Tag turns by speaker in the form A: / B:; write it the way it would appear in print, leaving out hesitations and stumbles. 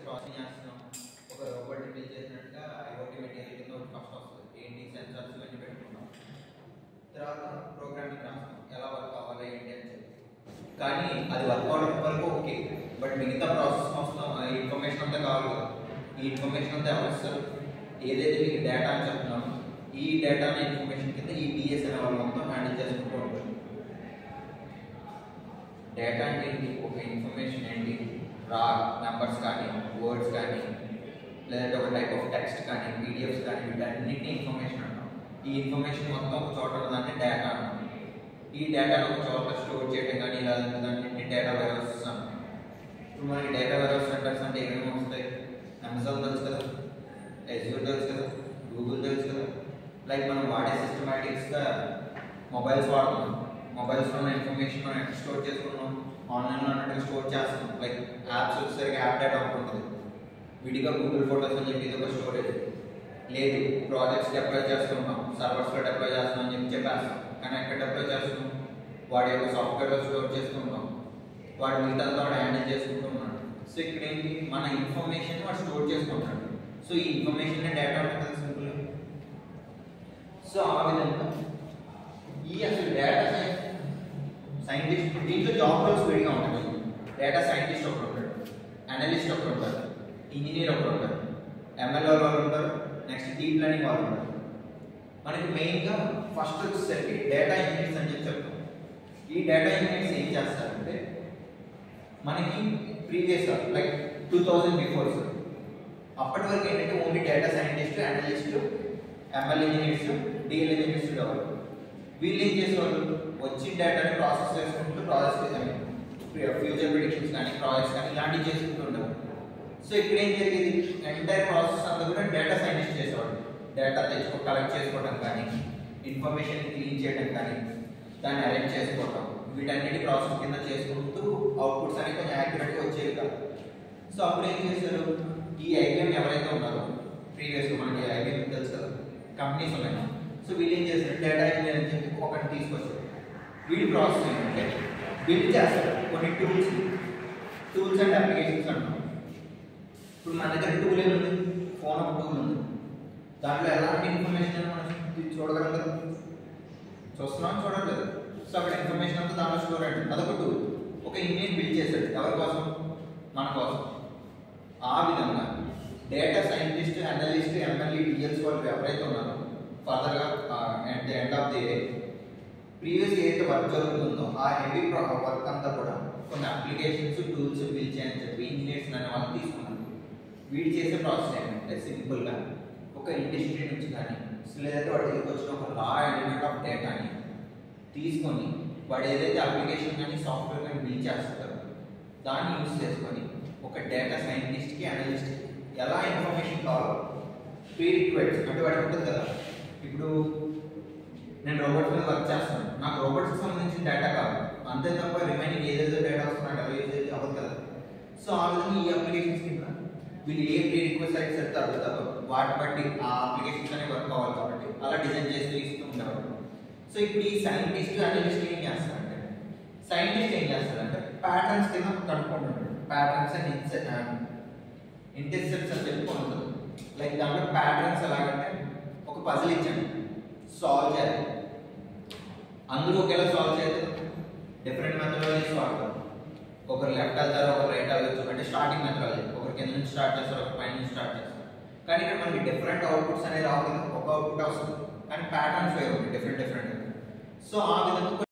A: Processing చేస్తున్నాం. ఒక robot build చేసినట్టుగా ఐఓటీ మెటీరియల్ కింద ఒకటి ఫస్ట్ వస్తుంది. ఏంటి సెన్సార్స్ ఇవన్నీ పెట్టుకుంటాం. తర్వాత ప్రోగ్రామింగ్ రాస్తాం, ఎలా వర్క్ అవ్వాలి ఏంటి అని చెప్పి. కానీ అది వర్క్ అవడం వరకు ఓకే, బట్ మిగతా ప్రాసెస్ మొత్తం ఇన్ఫర్మేషన్ అంతా కావాలి కదా. ఈ ఇన్ఫర్మేషన్ అంతా ఎవరు ఇస్తారు? ఏదైతే మీకు డేటా అని చెప్తున్నామో ఈ డేటా ఇన్ఫర్మేషన్ కింద ఈ డిఎస్ అనే వాళ్ళు మొత్తం హ్యాండిల్ చేసుకుంటూ ఉంటారు. డేటా అంటే ఏంటి? ఒక ఇన్ఫర్మేషన్ ఏంటి? రా నెంబర్స్ కానీ, వర్డ్స్ కానీ, లేదంటే ఒక టైప్ ఆఫ్ టెక్స్ట్ కానీ, పీడిఎఫ్స్ కానీ, వీటన్నిటిని ఇన్ఫర్మేషన్ అంటాం. ఈ ఇన్ఫర్మేషన్ మొత్తం ఒక చోట ఉన్నదాన్ని డేటా అంటాం. ఈ డేటా ఒక చోట స్టోర్ చేయడం కానీ ఇలా దాన్ని డేటా వేర్హౌసెస్ అంటాం. ఇప్పుడు మనకి డేటా వేర్హౌస్ సెంటర్స్ అంటే ఏమేమి వస్తాయి? అమెజాన్ తెలుసు కదా, ఎజ్యూర్ తెలుసు కదా, గూగుల్ తెలుసు కదా. లైక్ మనం వాడే సిస్టమాటిక్స్గా మొబైల్స్ వాడుతున్నాం. మొబైల్స్లో ఉన్న ఇన్ఫర్మేషన్ మనం ఎక్కడ స్టోర్ చేసుకున్నాం? ఆన్లైన్లో ఉన్నట్టుగా స్టోర్ చేస్తున్నాం. లైక్ యాప్స్ వచ్చేసరికి యాప్ డేటా ఒకటి ఉంటుంది, విడిగా గూగుల్ ఫోటోస్ అని చెప్పి ఇది ఒక స్టోరేజ్. లేదు, ప్రాజెక్ట్స్ డిప్లాయ్ చేస్తున్నాం, సర్వర్స్లో డిప్లాయ్ చేస్తున్నాం అని చెప్పి చెప్పేస్తాం. కానీ ఎక్కడ డిప్లాయ్ చేస్తున్నాం? వాడి యొక్క సాఫ్ట్వేర్లో స్టోర్ చేసుకుంటాం, వాడు మిగతాతో వాడు హ్యాండిల్ చేసుకుంటున్నాడు. సో ఇక్కడ ఏంటి? మన ఇన్ఫర్మేషన్ వాడు స్టోర్ చేసుకుంటాడు. సో ఈ ఇన్ఫర్మేషన్ డేటా ఉంటుంది కదా సింపుల్. సో ఆ విధంగా ఈ అసలు డేటా సైంటిస్ట్ దీంట్లో జాబ్ రోల్స్ విడిగా ఉంటాయి. డేటా సైంటిస్ట్ ఒకరు ఉంటాడు, అనలిస్ట్ ఒకరు ఉంటారు, ఇంజనీర్ ఒకరు ఉంటారు, ఎంఎల్ఓ వాళ్ళు ఉంటారు, నెక్స్ట్ డీప్ లెర్నింగ్ వాళ్ళు ఉంటారు. మనకి మెయిన్గా ఫస్ట్ వచ్చేసరికి డేటా ఇంజనీర్స్ అని చెప్పి చెప్తాం. ఈ డేటా ఇంజనీర్స్ ఏం చేస్తారంటే మనకి ప్రీవియస్ లైక్ 2000 బిఫోర్ అప్పటి వరకు ఏంటంటే only data scientist, analyst, ML engineers, DL engineers ఉండేవాళ్ళు. వీళ్ళు ఏం చేసేవాళ్ళు? వచ్చిన డేటాని ప్రాసెస్ చేసుకుంటూ ఫ్యూచర్ ప్రిడిక్షన్స్ కానీ, ప్రాజెక్ట్స్ కానీ ఇలాంటివి చేసుకుంటూ ఉండేవాళ్ళు. సో ఇక్కడ ఏం జరిగేది? ఎంటైర్ ప్రాసెస్ అంతా కూడా డేటా సైంటిస్ట్ చేసేవాడు. డేటా కలెక్ట్ చేసుకోవడం కానీ, ఇన్ఫర్మేషన్ క్లీన్ చేయడం కానీ, దాన్ని అరేంజ్ చేసుకోవడం, వీటన్నిటి ప్రాసెస్ కింద చేసుకుంటూ అవుట్పుట్స్ అనేవి కొంచెం యాక్యురేట్గా వచ్చేవి కాదు. సో అప్పుడు ఏం చేశారు? ఈ ఐబిఎం ఎవరైతే ఉన్నారో ప్రీవియస్గా మనకి ఐబిఎం తెలుసు కదా, కంపెనీస్ ఉన్నాయి. సో వీళ్ళు ఏం చేస్తారు? డేటా ఇంజనీర్ అని చెప్పి ఒకటి తీసుకొచ్చారు. వీడి ప్రాసెస్ ఏంటంటే బిల్డ్ చేస్తారు కొన్ని టూల్స్ అండ్ అప్లికేషన్స్ అంటాం. ఇప్పుడు మన దగ్గర టూల్ ఏముంది? ఫోన్ ఒక టూల్ ఉంది. దాంట్లో ఎలాంటి ఇన్ఫర్మేషన్ మనం చూడగలం కదా, చూస్తున్నాం చూడట్లేదు. సో అక్కడ ఇన్ఫర్మేషన్ అంతా దాంట్లో స్టోర్ అయ్యింది. అదొక టూల్. ఒక ఇంజనీర్ బిల్డ్ చేశాడు. ఎవరి కోసం? మన కోసం. ఆ విధంగా డేటా సైంటిస్ట్, అనలిస్ట్, ఎంఎల్ఈ, డిఎల్స్ వాళ్ళు ఎవరైతే ఉన్నారో ఫర్దర్గా at the end of the day previous ఏదైతే వర్క్ జరుగుతుందో ఆ హెవీ వర్క్ అంతా కూడా కొన్ని అప్లికేషన్స్, టూల్స్ బిల్డ్ చేయని చెప్పి ఇంజనీర్స్ అనే వాళ్ళు తీసుకున్నారు. వీడు చేసే ప్రాసెస్ ఏంటంటే సింపుల్గా ఒక ఇండస్ట్రీ నుంచి కానీ లేదంటే వాడి దగ్గరికి వచ్చిన ఒక రా ఎలిమెంట్ ఆఫ్ డేటాని తీసుకొని వాడు ఏదైతే అప్లికేషన్ కానీ సాఫ్ట్వేర్ కానీ బిల్డ్ చేస్తారో దాన్ని యూజ్ చేసుకొని ఒక డేటా సైంటిస్ట్కి, అనలిస్ట్కి ఎలా ఇన్ఫర్మేషన్ కావాలో ప్రీ రిక్వైర్డ్స్ అంటే వాడికి ఉంటుంది కదా. ఇప్పుడు నేను రోబోట్స్ మీద వర్క్ చేస్తాను, నాకు రోబోట్స్కి సంబంధించిన డేటా కావాలి, అంతే తప్ప రిమైనింగ్ ఏదైతే డేటా వస్తున్నాడు అలా యూజ్ చేసి అవ్వదు కదా. సో ఆ విధంగా ఈ అప్లికేషన్స్ కింద వీళ్ళు ఏ ప్రీ రిక్వెస్ట్ అయితే అడుగుతారో వాటి బట్టి ఆ అప్లికేషన్స్ అనేవి వర్క్ అవ్వాలి కాబట్టి అలా డిజైన్ చేస్తూ ఇస్తూ ఉండేవారు. సో ఇప్పుడు ఈ సైంటిస్ట్, అనలిస్ట్ ఏం చేస్తారంటే సైంటిస్ట్ ఏం చేస్తారంటే ప్యాటర్న్స్ కింద కనుక్కుంటుంటాడు. ప్యాటర్న్స్ అండ్ ఇంటర్సెప్ట్స్ అని చెప్పి ఉంటుంది. లైక్ దాంట్లో ప్యాటర్న్స్ ఎలాగంటే ఒక పజిల్ ఇచ్చాను, సాల్వ్ చేయాలి. అందరూ ఒకేలా సాల్వ్ చేయదు, డిఫరెంట్ మెథడాలజీస్ వాడతారు. ఒకరు లెఫ్ట్ వెళ్తారు, ఒకరు రైట్ వెళ్ళచ్చు. అంటే స్టార్టింగ్ మెథడాలజీ ఒకరు కింద నుంచి స్టార్ట్ చేస్తారు, ఒక పైన నుంచి స్టార్ట్ చేస్తారు. కానీ ఇక్కడ మనకి డిఫరెంట్ అవుట్పుట్స్ అనేది రావు కదా, ఒక అవుట్పుట్ వస్తుంది కానీ ప్యాటర్న్స్ వేరు, డిఫరెంట్. సో ఆ విధంగా